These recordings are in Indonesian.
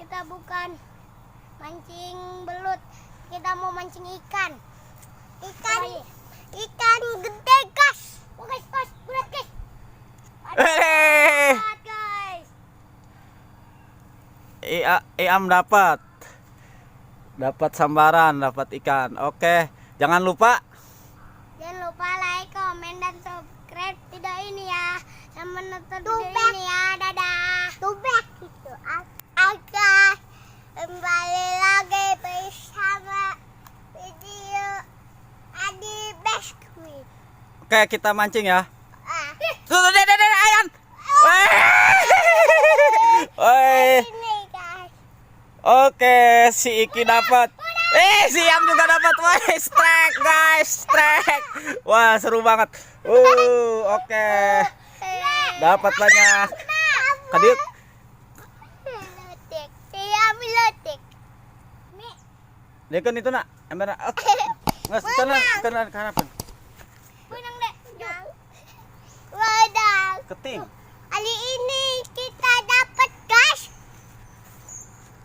kita bukan mancing belut, kita mau mancing ikan. Ikan gede, guys. Oh, guys, berat, guys. Berat, guys. Iam dapat sambaran, dapat ikan. Oke, jangan lupa like, komen, dan subscribe video ini ya. Sama nonton video ini ya. Dadah. Tubek gitu. Oke, kembali lagi bersama video Adi Biskuit. Oke, kita mancing ya. Tuh, Ayan. Ini, guys. Oke, si Iki dapat. Si Iam juga dapat. Wah, strike, guys, strike. Wah, seru banget. Oke. Dapat banyak. Kadit. Melotek. Dia kan itu nak. Ember. Oke. Nggak karena apa? Punang deh. Wadah. Keting. Kali ini kita dapat, guys.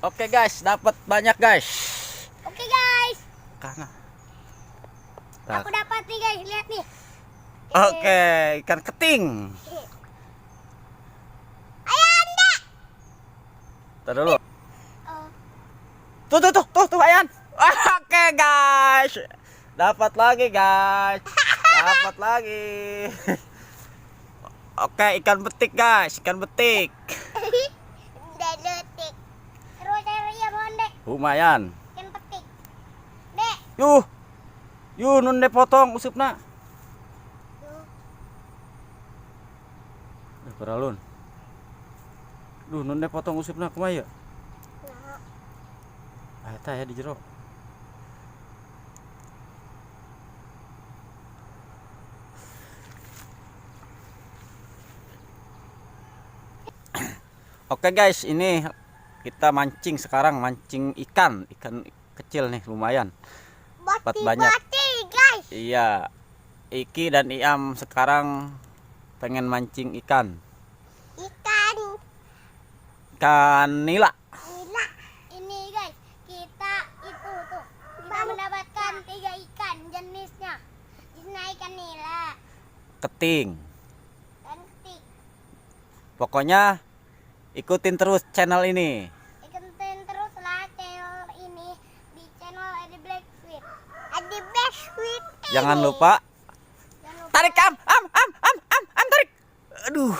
Oke, guys, dapat banyak, guys. Oke, guys. Karena. Aku dapat nih, guys. Lihat nih. Oke, ikan keting. Ayo, Anda. Tar dulu. Tuh, Ayan. Oke, guys. Dapat lagi, guys. Dapat lagi. Oke, ikan betik, guys. Ikan betik. Detik. Terus cari ya, Bonde. Lumayan. Ikan petik. Dek. Yuh, nun de potong usupna. Peralun. Nun de potong usupna kumaha ya? Eta ya di jero. Oke, guys, ini kita mancing sekarang, mancing ikan kecil nih, lumayan. Dapat banyak. Guys. Iya. Iki dan Iam sekarang pengen mancing ikan nila. Ini, guys, kita mendapatkan 3 ikan jenisnya. Ikan nila, Keting. dan ketik. Pokoknya ikutin terus channel ini. Ikutin teruslah channel ini di channel Adi Biskuit. Jangan lupa tarik, am tarik. Aduh.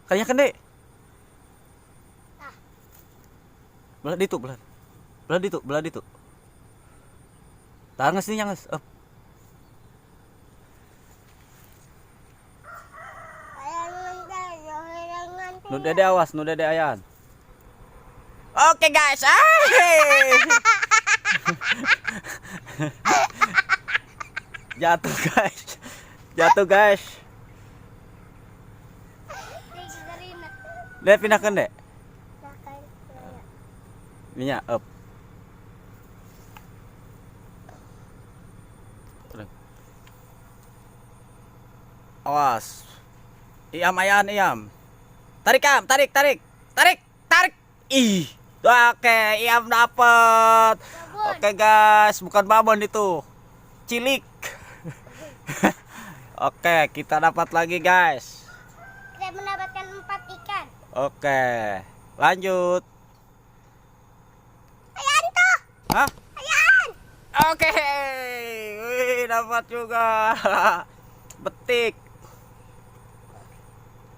Kayaknya kan, Dek. Belah ditu. Tangan sini nyanges. Nu dede awas, nu dede Ayan. Oke, guys. Jatuh, guys. Lihat pindahkan, Dek. Minyak up. Awas. Iam. Tarik. Ih. Oke, Iam dapat. Oke, guys, bukan babon itu. Cilik. Oke, kita dapat lagi, guys. Kita mendapatkan 4 ikan. Oke, lanjut. Ayan tuh. Hah? Ayan. Oke. Wih, dapat juga. Betik.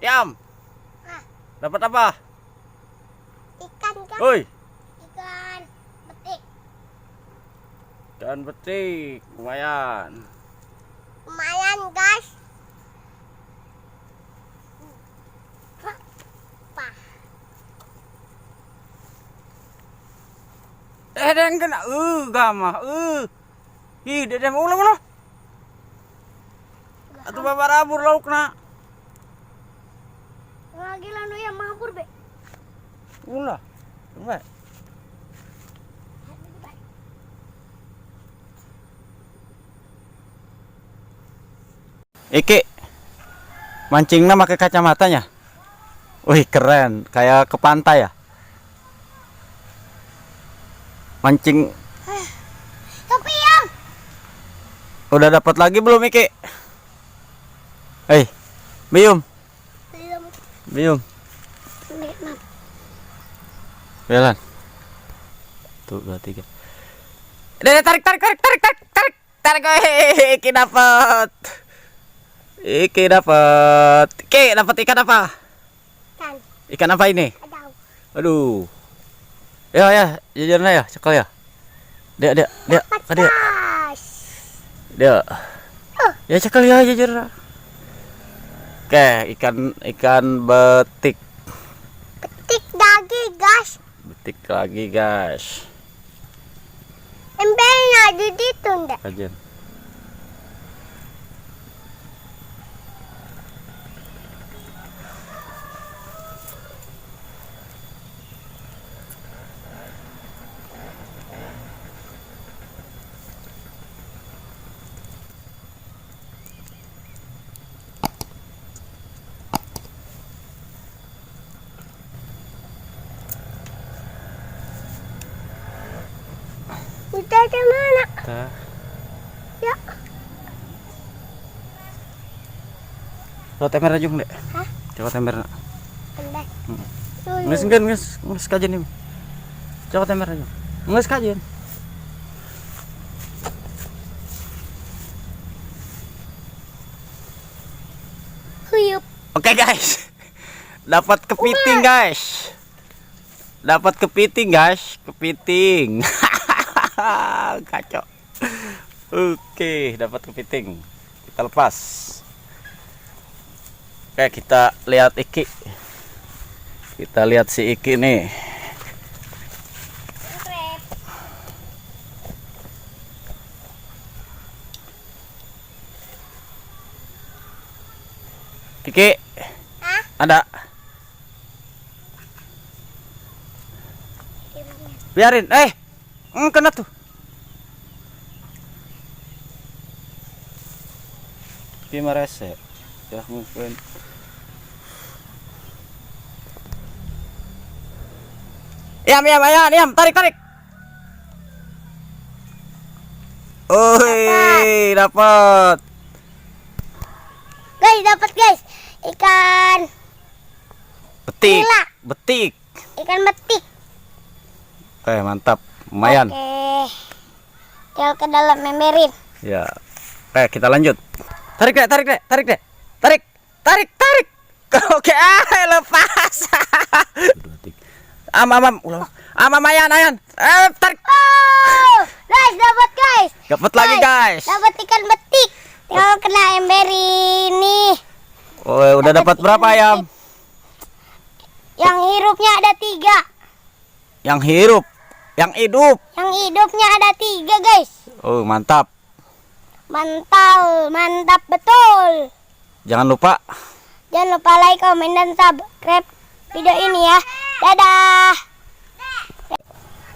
Iam. Dapat apa? Ikan, kan? Woi. Ikan betik. Ikan betik, lumayan. Lumayan, guys. Dedeng kena, gamah, ih, dedeng ulah. Atuh babarabur laukna. Lagi lanu ya mabur, be. Ulah, coba. Iki mancingnya pakai kacamatanya. Wih, keren, kayak ke pantai ya. Mancing. Tapi yang Udah dapat lagi belum Iki? Bium. belum Bium. nikmat. Jalan. Tuh 2 3. Tarik. Iki dapat. Iki dapat ikan apa? Kan Ikan apa ini? ada. Aduh. Ya, jajarnya ya, cekal ya. Dia. Patas. Dia. Ya cekal ya jajar. Oke, ikan betik. Tik lagi guys. Betik lagi, guys. Embernya di situ ndak? Kajian. Kita ke mana? Ya. Lo temer aja dek. Hah? Coba temer nak. Pendek. Nges kajian nih. Coba temer aja. Nges kajian. Huyup. Oke guys. Dapat kepiting guys. Kepiting. Kacau. Oke, dapat kepiting. Kita lepas. Oke, kita lihat Iki. Kita lihat si Iki nih. Krep. Iki, Hah? ada. Biarin. Kena tuh. Gimana rese? Ya mungkin. Ayam, tarik. Dapat. Guys, dapat guys. Ikan Betik. Nila. Betik. ikan betik. Oke, mantap. Lumayan. Oke. Tinggal ke dalam memberin. Ya. Oke, kita lanjut. Tarik deh. Tarik. Oke, lepas. Ayan. Tarik. Oh, guys, dapat guys. Dapat lagi, guys. Dapat ikan betik. Tinggal kena ember ini. Oh, udah dapat berapa ayam? Yang hirupnya ada 3. Yang hidup. Yang hidupnya ada 3 guys. Oh, mantap. Mantap betul. Jangan lupa Jangan lupa like, komen, dan subscribe video ini ya. Dadah.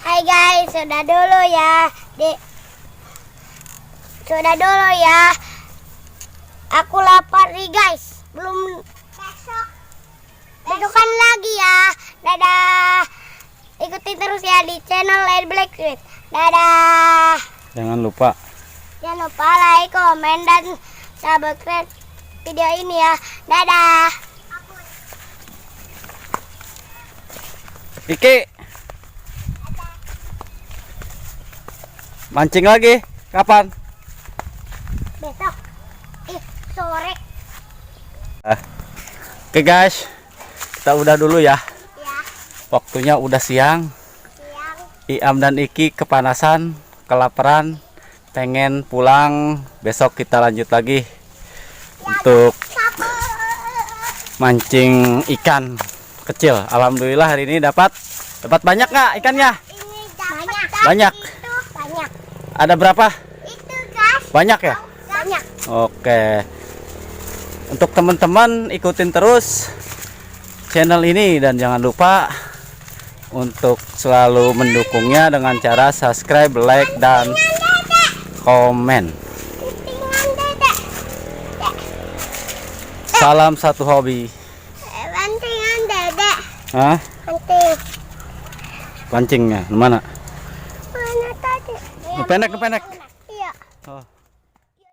Hai guys, sudah dulu ya. Aku lapar nih guys. Belum besokan lagi ya. Dadah. Ikuti terus ya di channel Light Black Sweet. Dadah. Jangan lupa Jangan lupa like, komen, dan subscribe video ini ya. Dadah. Iki mancing lagi kapan? Besok. Sore. Oke guys, kita udah dulu ya. Ya. Waktunya udah siang. Iam dan Iki kepanasan, kelaparan, pengen pulang. Besok kita lanjut lagi untuk mancing ikan kecil. Alhamdulillah hari ini dapat banyak nggak ikannya? Ini banyak. Banyak. Banyak. Ada berapa? Itu guys. Banyak ya? Banyak. Oke. Untuk teman-teman ikutin terus channel ini dan jangan lupa untuk selalu mendukungnya dengan cara subscribe, like, dan komen. Salam satu hobi. Pancingan dedek. Hah? Pancing. Pancingnya mana? Pendek, pendek. Iya. Oh.